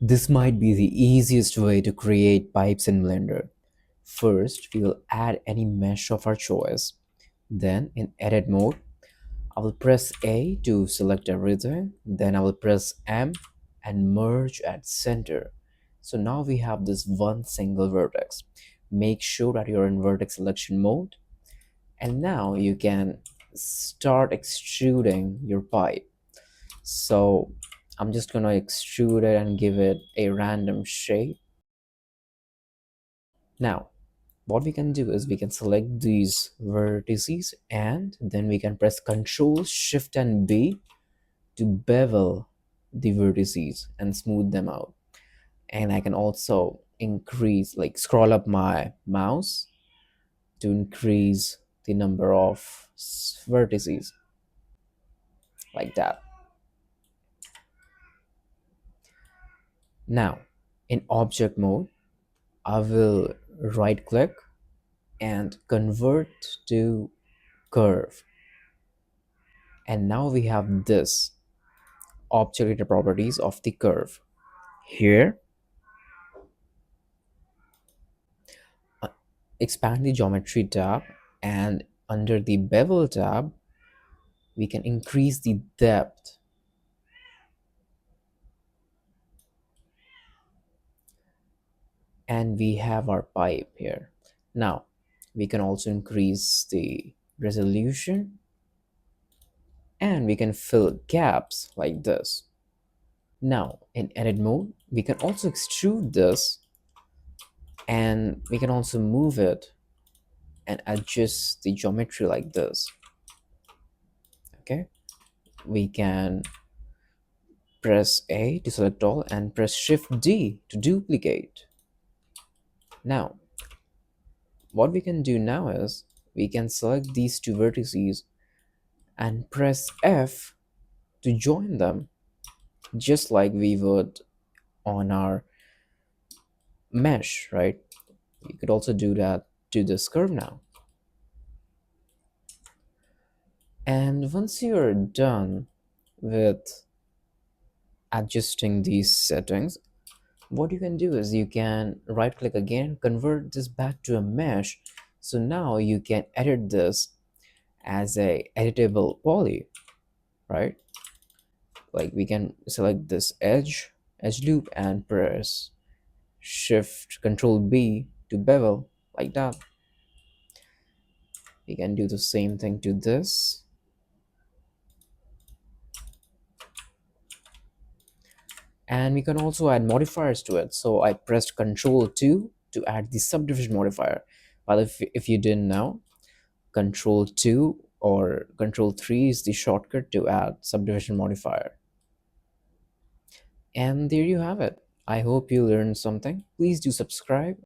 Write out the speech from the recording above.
This might be the easiest way to create pipes in Blender. First, we will add any mesh of our choice. Then in edit mode, I will press A to select everything. Then I will press M and merge at center. So now we have this one single vertex. Make sure that you're in vertex selection mode. And now you can start extruding your pipe. So I'm just gonna extrude it and give it a random shape. Now what we can do is we can select these vertices and then we can press Ctrl Shift and B to bevel the vertices and smooth them out. And I can also increase, like scroll up my mouse to increase the number of vertices, like that. Now in object mode, I will right click and convert to curve. And now we have this object data properties of the curve. Here, uh, expand the geometry tab, and under the bevel tab, we can increase the depth. And we have our pipe here. Now, we can also increase the resolution and we can fill gaps like this. Now, in edit mode, we can also extrude this and we can also move it and adjust the geometry like this. Okay, we can press A to select all and press Shift D to duplicate. Now, what we can do now is we can select these two vertices and press F to join them, just like we would on our mesh, right? You could also do that to this curve now. And once you're done with adjusting these settings, what you can do is you can right click again, convert this back to a mesh. So now you can edit this as a editable poly, right? Like we can select this edge loop and press Shift Control B to bevel like that. We can do the same thing to this. And we can also add modifiers to it. So I pressed Control 2 to add the subdivision modifier. But if you didn't know, Control 2 or Control 3 is the shortcut to add subdivision modifier. And there you have it. I hope you learned something. Please do subscribe.